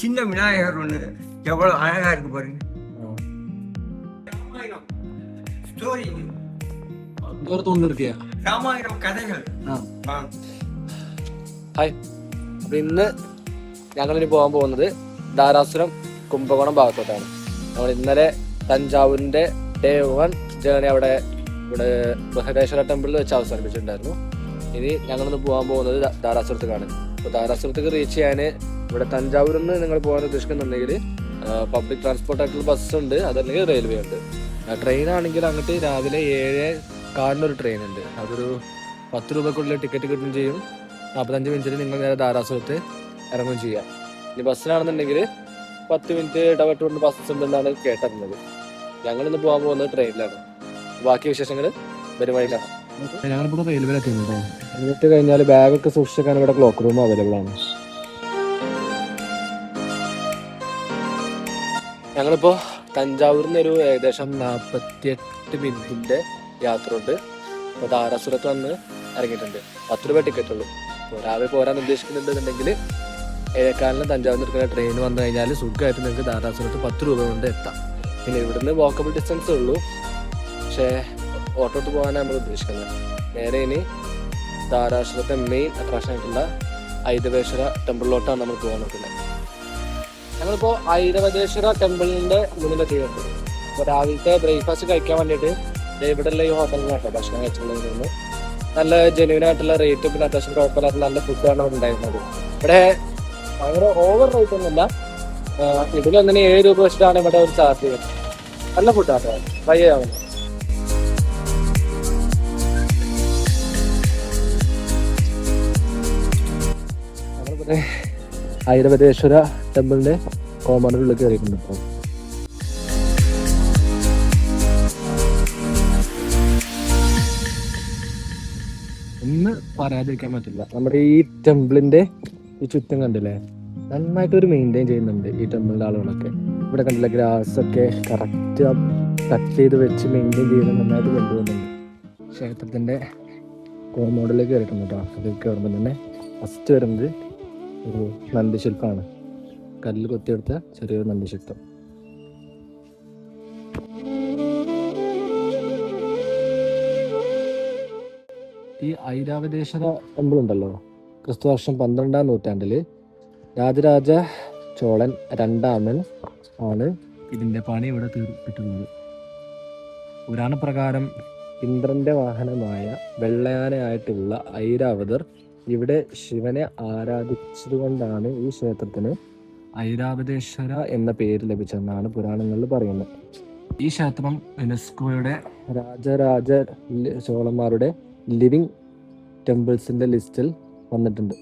சின்ன விநாயகர் ஒன்று எவ்வளோ அழகா இருக்கு பாருங்க. ராமாயணம் ஸ்டோரி, ராமாயணம் കഥകൾ. ഹായ്, അപ്പൊ ഇന്ന് ഞങ്ങളിനി പോകാൻ പോകുന്നത് ധാരാസുരം കുംഭകോണം ഭാഗത്തോട്ടാണ്. നമ്മൾ ഇന്നലെ തഞ്ചാവൂരിന്റെ ഡേ 1 ജേണി ഇവിടെ ബൃഹദേശ്വര ടെമ്പിളിൽ വെച്ച് അവസാനിപ്പിച്ചിട്ടുണ്ടായിരുന്നു. ഇനി ഞങ്ങളിന്ന് പോകാൻ പോകുന്നത് ധാരാസുരത്തേക്കാണ്. അപ്പോൾ ധാരാസുരത്തേക്ക് റീച്ച് ചെയ്യാൻ ഇവിടെ തഞ്ചാവൂരിൽ നിന്ന് നിങ്ങൾ പോകാൻ ഉദ്ദേശിക്കുന്നുണ്ടെങ്കിൽ പബ്ലിക് ട്രാൻസ്പോർട്ട് ആയിട്ടുള്ള ബസ് ഉണ്ട്, അതല്ലെങ്കിൽ റെയിൽവേ ഉണ്ട്. ട്രെയിൻ ആണെങ്കിൽ അങ്ങോട്ട് രാവിലെ 7:15 ഒരു ട്രെയിൻ ഉണ്ട്. അതൊരു 10 രൂപക്കുള്ളിൽ ടിക്കറ്റ് കിട്ടുകയും ചെയ്യും. 45 മിനിറ്റിൽ നിങ്ങൾ നേരെ ധാരാസുരത്ത് ഇറങ്ങുകയും ചെയ്യാം. ഇനി ബസ്സിലാണെന്നുണ്ടെങ്കിൽ 10 മിനിറ്റ് ഇടപെട്ടുകൊണ്ട് ബസ് ഉണ്ടെന്നാണ് കേട്ടറിഞ്ഞത്. ഞങ്ങളിന്ന് പോകാൻ പോകുന്നത് ട്രെയിനിലാണ്. ബാക്കി വിശേഷങ്ങൾ വരുമായിട്ടാണ്. ഞങ്ങളിപ്പോൾ റെയിൽവേയിലെത്തി. എന്നിട്ട് കഴിഞ്ഞാൽ ബാഗൊക്കെ സൂക്ഷിക്കാൻ ഇവിടെ ക്ലോക്ക് റൂം അവൈലബിൾ ആണ്. ഞങ്ങളിപ്പോൾ തഞ്ചാവൂരിൽ നിന്ന് ഒരു ഏകദേശം 48 മിനിറ്റിൻ്റെ യാത്ര ഉണ്ട്. ഇപ്പോൾ ധാരാസുരത്ത് വന്ന് ഇറങ്ങിയിട്ടുണ്ട്. 10 രൂപ ടിക്കറ്റ് ഉള്ളൂ. അപ്പോൾ രാവിലെ പോരാൻ ഉദ്ദേശിക്കുന്നുണ്ടെന്നുണ്ടെങ്കിൽ 7:15 തഞ്ചാവൂരിൽ നിൽക്കുന്ന ട്രെയിൻ വന്നു കഴിഞ്ഞാൽ സുഖമായിട്ട് നിങ്ങൾക്ക് ധാരാസുരത്ത് 10 രൂപ കൊണ്ട് എത്താം. പിന്നെ ഇവിടുന്ന് വാക്കബിൾ ഡിസ്റ്റൻസേ ഉള്ളൂ. പക്ഷേ ഓട്ടോട്ട് പോകാനാണ് നമ്മൾ ഉദ്ദേശിക്കുന്നത്. നേരെ ഇനി ധാരാസുരത്തെ മെയിൻ അട്രാക്ഷൻ ആയിട്ടുള്ള ഐരവേശ്വര ടെമ്പിളിലോട്ടാണ് നമ്മൾ പോകാൻ നോക്കുന്നത്. ഞങ്ങളിപ്പോൾ ഐരവതേശ്വര ടെമ്പിളിൻ്റെ മുന്നിലെത്തിയിട്ടുണ്ട്. അപ്പോൾ രാവിലത്തെ ബ്രേക്ക്ഫാസ്റ്റ് കഴിക്കാൻ വേണ്ടിയിട്ട് ഇവിടെയുള്ള ഈ ഹോട്ടലിനാട്ടോ ഭക്ഷണം കഴിച്ചിട്ടുള്ളതിൽ നല്ല ജെന്യൂനായിട്ടുള്ള റേറ്റും പിന്നെ അത്യാവശ്യം കുഴപ്പമില്ലാത്ത നല്ല ഫുഡാണ് ഉണ്ടായിരുന്നത്. ഇവിടെ ഭയങ്കര ഓവർ റേറ്റ് ഒന്നുമില്ല. ഇതിലൊന്നിന് 7 രൂപ വെച്ചിട്ടാണ് ഇവിടെ ഒരു ചാർജ് ചെയ്യുന്നത്. നല്ല ഫുഡാട്ടോ, ട്രൈ ചെയ്യാവുന്നത്. നമ്മളിവിടെ ഐരവതേശ്വര ടെമ്പിളിന്റെ കോമ്പൗണ്ടിനുള്ളിൽ കയറിയിട്ടുണ്ട്. ഇപ്പോൾ ഒന്ന് പറയാതിരിക്കാൻ പറ്റില്ല, നമ്മുടെ ഈ ടെമ്പിളിന്റെ ഈ ചുറ്റും കണ്ടില്ലേ, നന്നായിട്ട് ഒരു മെയിൻറ്റെയിൻ ചെയ്യുന്നുണ്ട് ഈ ടെമ്പിളിന്റെ ആളുകളൊക്കെ. ഇവിടെ കണ്ടില്ല, ഗ്രാസ് ഒക്കെ കറക്റ്റ് കട്ട് ചെയ്ത് വെച്ച് മെയിൻറ്റെയിൻ ചെയ്ത് നന്നായിട്ട് കൊണ്ടുപോകുന്നുണ്ട്. ക്ഷേത്രത്തിന്റെ കോമ്പൗണ്ടിലേക്ക് കയറിയിട്ടുണ്ട് കേട്ടോ. അത് കയറുമ്പോൾ തന്നെ ഫസ്റ്റ് വരുന്നത് ഒരു നന്ദിശില്പമാണ്. കല്ല് കൊത്തിയെടുത്ത ചെറിയൊരു നന്ദിശില്പം. ഈ ഐരാവതേശ്വര ടെമ്പിൾ ഉണ്ടല്ലോ, ക്രിസ്തുവർഷം 12-ാം നൂറ്റാണ്ടിൽ രാജരാജ ചോളൻ 2-ാമൻ ആണ് ഇതിൻ്റെ പണി ഇവിടെ തീർപ്പിക്കുന്നത്. പുരാണപ്രകാരം ഇന്ദ്രന്റെ വാഹനമായ വെള്ളയാനയായിട്ടുള്ള ഐരാവതർ ഇവിടെ ശിവനെ ആരാധിച്ചതുകൊണ്ടാണ് ഈ ക്ഷേത്രത്തിന് ഐരാവതേശ്വര എന്ന പേര് ലഭിച്ചതെന്നാണ് പുരാണങ്ങളിൽ പറയുന്നത്. ഈ ക്ഷേത്രം യുനെസ്കോയുടെ രാജരാജ ചോളന്മാരുടെ ലിവിങ് ടെമ്പിൾസിന്റെ ലിസ്റ്റിൽ വന്നിട്ടുണ്ട്.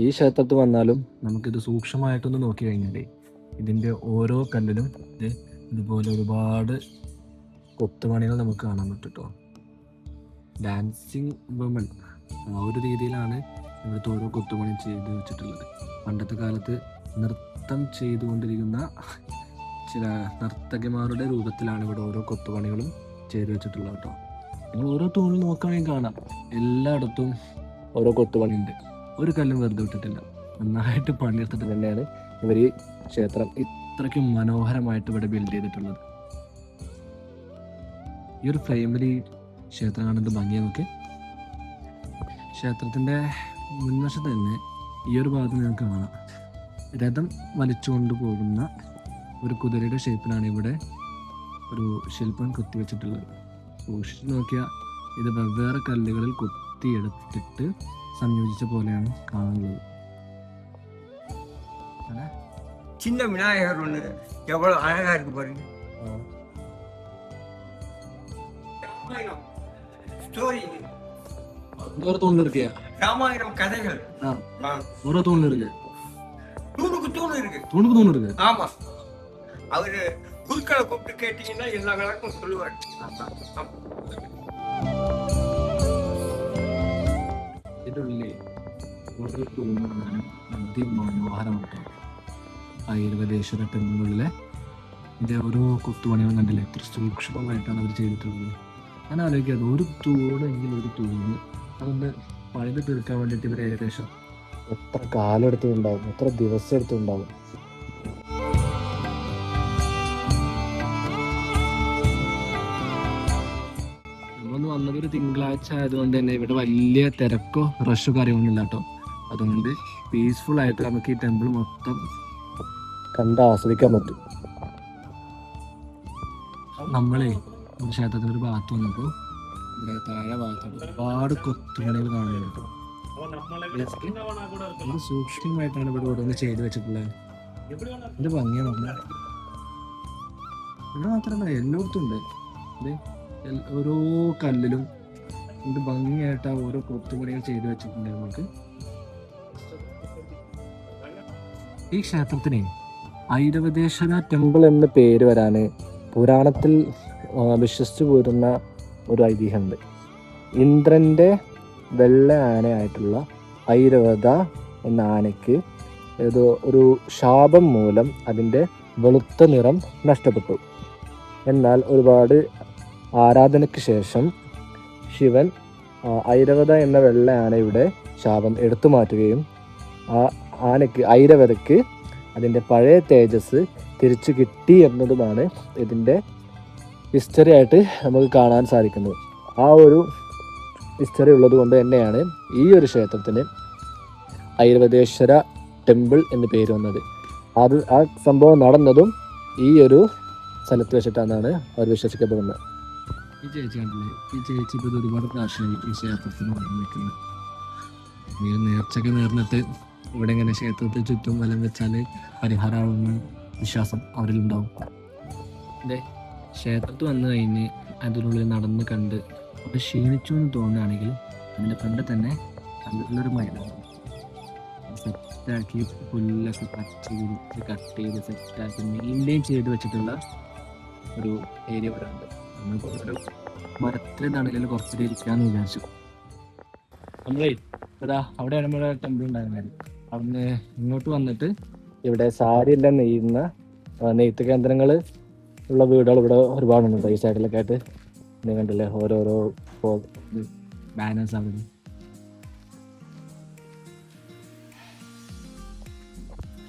ഈ ക്ഷേത്രത്തിൽ വന്നാലും നമുക്കിത് സൂക്ഷ്മമായിട്ടൊന്ന് നോക്കി കഴിഞ്ഞാൽ ഇതിൻ്റെ ഓരോ കല്ലിലും ഇതുപോലെ ഒരുപാട് കൊത്തുപണികൾ നമുക്ക് കാണാൻ പറ്റും കേട്ടോ. ഡാൻസിങ് വുമൺ ആ ഒരു രീതിയിലാണ് ഇവിടുത്തെ ഓരോ കൊത്തുപണി ചെയ്ത് വെച്ചിട്ടുള്ളത്. പണ്ടത്തെ കാലത്ത് നൃത്തം ചെയ്തുകൊണ്ടിരിക്കുന്ന ചില നർത്തകിമാരുടെ രൂപത്തിലാണ് ഇവിടെ ഓരോ കൊത്തുപണികളും ചെയ്തു വെച്ചിട്ടുള്ളത് കേട്ടോ. നിങ്ങൾ ഓരോ തൂണിൽ നോക്കുകയാണെങ്കിൽ കാണാം, എല്ലായിടത്തും ഓരോ കൊത്തുപണിയുണ്ട്. ഒരു കല്ലും വെറുതെ വിട്ടിട്ടില്ല. നന്നായിട്ട് പണിയെടുത്തിട്ട് തന്നെയാണ് ഇവർ ഈ ക്ഷേത്രം ഇത്രയ്ക്കും മനോഹരമായിട്ട് ഇവിടെ ബിൽഡ് ചെയ്തിട്ടുള്ളത്. ഈ ഒരു ഫ്രെയിമിൽ ക്ഷേത്രം കാണുന്നത് ഭംഗിയെ നോക്കി. ക്ഷേത്രത്തിൻ്റെ മുൻവശത്ത് തന്നെ ഈ ഒരു ഭാഗത്ത് നിങ്ങൾക്ക് കാണാം, രഥം വലിച്ചുകൊണ്ട് പോകുന്ന ഒരു കുതിരയുടെ ഷേപ്പിലാണ് ഇവിടെ ഒരു ശില്പം കുത്തിവെച്ചിട്ടുള്ളത്. സൂക്ഷിച്ച് നോക്കിയാൽ ഇത് വെവ്വേറെ കല്ലുകളിൽ കുത്തിയെടുത്തിട്ട് സംയോജിച്ച പോലെയാണ് കാണുന്നത്. சின்ன விநாயகர் ஒன்று எவ்வளோ அழகா இருக்கு பாருங்க. ராமாயணம் ஸ்டோரி, ஒரு தூண் இருக்கியா, ராமாயணம் கதைகள். ஒரு தூண் இருக்கு, தூணுக்கு தூண் இருக்கு, தூணுக்கு தூண் இருக்கு. ஆமா, அவரு குருக்களை கூப்பிட்டு கேட்டீங்கன்னா எல்லா விளக்கும் சொல்லுவார். ഇതിനുള്ളിൽ ഒരു തൂണാണ് അതിമനോഹരമായിട്ട് ഐരവതേശ്വര ടെമ്പിളിലെ ഇത് ഓരോ കൊത്തുപണികളും കണ്ടില്ലേ, എത്ര സൂക്ഷ്മമായിട്ടാണ് അവർ ചെയ്തിട്ടുള്ളത്. ഞാൻ ആലോചിക്കാതെ ഒരു തൂണെങ്കിൽ ഒരു തൂണ് അതൊന്ന് പണിത് തീർക്കാൻ വേണ്ടിയിട്ട് ഇവർ ഏകദേശം എത്ര കാലം എടുത്തിട്ടുണ്ടാവും, എത്ര ദിവസം എടുത്തിട്ടുണ്ടാവും. നമ്മളൊന്ന് വന്നത് ഒരു തിങ്കളാഴ്ച ആയതുകൊണ്ട് തന്നെ ഇവിടെ വലിയ തിരക്കോ റഷോ കാര്യമൊന്നുമില്ല കേട്ടോ. അതുകൊണ്ട് പീസ്ഫുൾ ആയിട്ട് നമുക്ക് ഈ ടെമ്പിൾ മൊത്തം കണ്ട് ആസ്വദിക്കാൻ പറ്റും. നമ്മളെ ഒരു ക്ഷേത്രത്തിൽ ഒരു ഭാഗത്ത് വന്നപ്പോൾ ഇതിന് താഴെ ഭാഗത്തുണ്ട് ഒരുപാട് കൊത്തുപണികൾ കാണുന്നുണ്ട്. ഇത് സൂക്ഷ്മമായിട്ടാണ് ഇവിടെ ഓരോന്ന് ചെയ്ത് വെച്ചിട്ടുള്ളത്. ഇത് ഭംഗിയാണ് പറഞ്ഞാൽ ഇവിടെ മാത്രമല്ല എല്ലായിടത്തും ഉണ്ട്. ഇത് ഓരോ കല്ലിലും ഇത് ഭംഗിയായിട്ട് ഓരോ കൊത്തുപണികൾ ചെയ്ത് വെച്ചിട്ടുണ്ട്. നമുക്ക് ഈ ക്ഷേത്രത്തിന് ഐരാവതേശ്വര ടെമ്പിൾ എന്ന പേര് വരാന് പുരാണത്തിൽ വിശ്വസിച്ചു പോരുന്ന ഒരു ഐതിഹ്യമുണ്ട്. ഇന്ദ്രന്റെ വെള്ള ആനയായിട്ടുള്ള ഐരാവത എന്ന ആനയ്ക്ക് ഏതോ ഒരു ശാപം മൂലം അതിൻ്റെ വെളുത്ത നിറം നഷ്ടപ്പെട്ടു. എന്നാൽ ഒരുപാട് ആരാധനയ്ക്ക് ശേഷം ശിവൻ ഐരാവത എന്ന വെള്ള ആനയുടെ ശാപം എടുത്തു മാറ്റുകയും ആ ആനയ്ക്ക് ഐരാവതയ്ക്ക് അതിൻ്റെ പഴയ തേജസ് തിരിച്ചു കിട്ടി എന്നതുമാണ് ഇതിൻ്റെ ഹിസ്റ്ററി ആയിട്ട് നമുക്ക് കാണാൻ സാധിക്കുന്നത്. ആ ഒരു ഹിസ്റ്ററി ഉള്ളത് കൊണ്ട് തന്നെയാണ് ഈ ഒരു ക്ഷേത്രത്തിന് ഐരാവതേശ്വര ടെമ്പിൾ എന്ന് പേര് വന്നത്. ആ സംഭവം നടന്നതും ഈ ഒരു സ്ഥലത്ത് വെച്ചിട്ടാണെന്നാണ് അവർ വിശ്വസിക്കപ്പെടുന്നത്. ഈ ചേച്ചി കണ്ടില്ലേ, ഈ ചേച്ചി ഇപ്പോൾ ഇത് ഒരുപാട് പ്രാവശ്യമായി ഈ ക്ഷേത്രത്തിന് വന്നിരിക്കുന്നത്. ഈ നേർച്ചയൊക്കെ നേർന്നിട്ട് ഇവിടെ ഇങ്ങനെ ക്ഷേത്രത്തിൽ ചുറ്റും വലം വെച്ചാൽ പരിഹാരമാകുന്ന വിശ്വാസം അവരിലുണ്ടാവും. അതെ, ക്ഷേത്രത്തിൽ വന്നു കഴിഞ്ഞ് അതിനുള്ളിൽ നടന്ന് കണ്ട് അവിടെ ക്ഷീണിച്ചു എന്ന് തോന്നുകയാണെങ്കിൽ അതിൻ്റെ ഫ്രണ്ട് തന്നെ നല്ലൊരു മൈതാനം സെറ്റാക്കി പുല്ലൊക്കെ കട്ട് ചെയ്ത് സെറ്റാക്കി മെയിൻറ്റെയിൻ ചെയ്ത് വെച്ചിട്ടുള്ള ഒരു ഏരിയ ഇവിടെ ഉണ്ട്. നമ്മളിപ്പോൾ ഒരു മരത്തിൽ തണലിൽ കുറച്ചിട്ട് ഇരിക്കാന്ന് വിചാരിച്ചു. നമ്മളേ അതാ അവിടെയാണ് നമ്മുടെ ടെമ്പിൾ ഉണ്ടായിരുന്നത്. അവിടുന്ന് ഇങ്ങോട്ട് വന്നിട്ട് ഇവിടെ സാരി എല്ലാം നെയ്യുന്ന നെയ്ത്ത് കേന്ദ്രങ്ങൾ ഉള്ള വീടുകൾ ഇവിടെ ഒരുപാടുണ്ട്. ഈ സൈഡിലൊക്കെ ആയിട്ട് നിങ്ങൾ കണ്ടില്ലേ ഓരോരോ ബാനേഴ്സ് അവിടെ.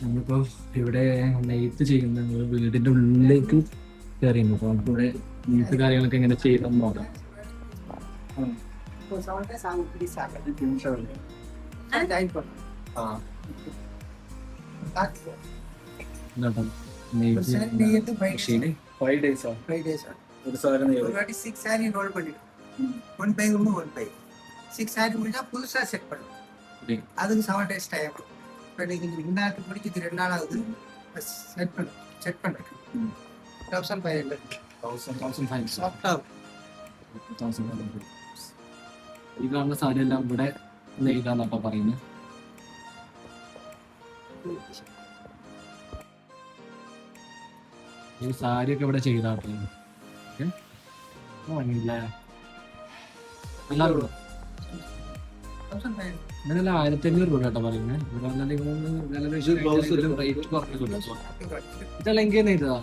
നമ്മളിപ്പോൾ ഇവിടെ നെയ്ത്ത് ചെയ്യുന്ന വീടിൻ്റെ ഉള്ളിലേക്ക് കയറിയിരുന്നു. അപ്പോൾ നമുക്കിവിടെ നെയ്ത്ത് കാര്യങ്ങളൊക്കെ എങ്ങനെ ചെയ്തെന്ന് നോക്കാം. புதுசா செட் பண்ணும். அதுக்கு 7 days டைம். இப்போ நீங்க இன்னாக்கு முடிக்கிறது 2 நாள் ஆகுது. செட் பண்ணுறேன் 1500 ഈ കാണുന്ന സാരി എല്ലാം ഇവിടെ നെയ്താന്നപ്പോ പറയുന്നത്. ഈ സാരിയൊക്കെ ഇവിടെ ചെയ്താട്ടോ. എല്ലാവരും 1500 രൂപ കേട്ടോ പറയുന്നത്. റേറ്റ് കുറഞ്ഞു. ഇതെല്ലാം എങ്കിൽ നെയ്തതാ.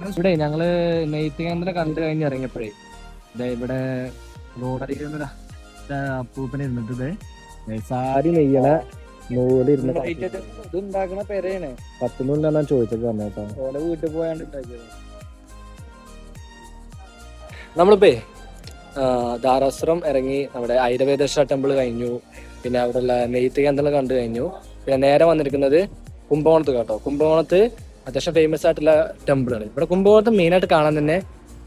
ഇവിടെ ഞങ്ങള് നെയ്ത്ത് കേന്ദ്രം കണ്ടു കഴിഞ്ഞ് ഇറങ്ങിയപ്പോഴേ ഇവിടെ റോഡരികിൽ അപ്പൂപ്പനെ ഇരുന്നിട്ട് സാരി നെയ്യണ നൂല് ഇതുണ്ടാക്കണ പെരയാണ്. 10 നൂലിനാണ് ചോദിച്ചത് പറഞ്ഞേട്ടോ. ഓലെ വീട്ടിൽ പോയാണ്ട് ഉണ്ടാക്കിയത്. നമ്മളിപ്പോ ധാരാസുരം ഇറങ്ങി നമ്മുടെ ഐരാവതേശ്വര ടെമ്പിൾ കഴിഞ്ഞു. പിന്നെ അവിടെയുള്ള നെയ്ത്ത് കേന്ദ്രം കണ്ടു കഴിഞ്ഞു. പിന്നെ നേരെ വന്നിരിക്കുന്നത് കുംഭകോണത്ത് കേട്ടോ. കുംഭകോണത്ത് അത്യാവശ്യം ഫേമസ് ആയിട്ടുള്ള ടെമ്പിളാണ്. ഇവിടെ കുംഭകോണത്ത് മെയിനായിട്ട് കാണാൻ തന്നെ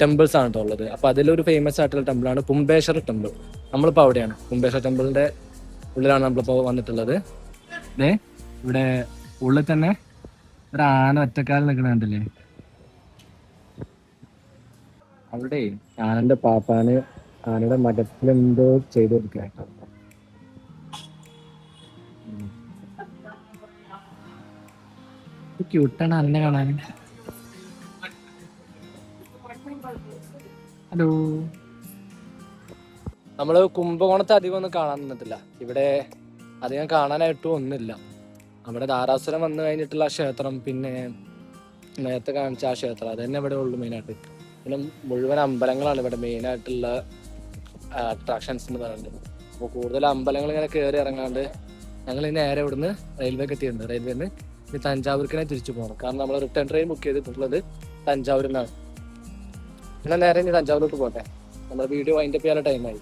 ടെമ്പിൾസ് ആണ് കേട്ടോ ഉള്ളത്. അപ്പോൾ അതിലൊരു ഫേമസ് ആയിട്ടുള്ള ടെമ്പിളാണ് കുംഭേശ്വര ടെമ്പിൾ. നമ്മളിപ്പോൾ അവിടെയാണ്, കുംഭേശ്വര ടെമ്പിളിന്റെ ഉള്ളിലാണ് നമ്മളിപ്പോൾ വന്നിട്ടുള്ളത്. ഇവിടെ ഉള്ളിൽ തന്നെ ഒരു ആന ഒറ്റക്കാലം നിൽക്കണ കണ്ടില്ലേ. അവിടെ ആനന്റെ പാപ്പാന് ആനയുടെ മകത്തിനെന്തോ ചെയ്തു കൊടുക്കുക. ക്യൂട്ടാണ് അന്നെ കാണാൻ. ഹലോ, നമ്മള് കുംഭകോണത്തെ അധികം ഒന്നും കാണാൻ നിന്നിട്ടില്ല. ഇവിടെ അധികം കാണാനായിട്ടും ഒന്നുമില്ല. നമ്മുടെ ധാരാസുരം വന്നു കഴിഞ്ഞിട്ടുള്ള ആ ക്ഷേത്രം, പിന്നെ നേരത്തെ കാണിച്ച ആ ക്ഷേത്രം, അത് തന്നെ ഇവിടെ ഉള്ളു മെയിനായിട്ട്. പിന്നെ മുഴുവൻ അമ്പലങ്ങളാണ് ഇവിടെ മെയിനായിട്ടുള്ള അട്രാക്ഷൻസ് എന്ന് പറയുന്നത്. അപ്പോൾ കൂടുതൽ അമ്പലങ്ങൾ ഇങ്ങനെ കയറി ഇറങ്ങാണ്ട് ഞങ്ങൾ നേരെ ഇവിടുന്ന് റെയിൽവേക്ക് എത്തിയിട്ടുണ്ട്. റെയിൽവേന്ന് ഇനി തഞ്ചാവൂർക്കിനെ തിരിച്ചു പോകണം. കാരണം നമ്മൾ റിട്ടേൺ ട്രെയിൻ ബുക്ക് ചെയ്തിട്ടുള്ളത് തഞ്ചാവൂരിൽ നിന്നാണ്. പിന്നെ നേരെ ഇനി തഞ്ചാവൂരിലോട്ട് പോട്ടെ. നമ്മുടെ വീഡിയോ വൈൻഡപ്പ് ചെയ്യാനുള്ള ടൈമായി.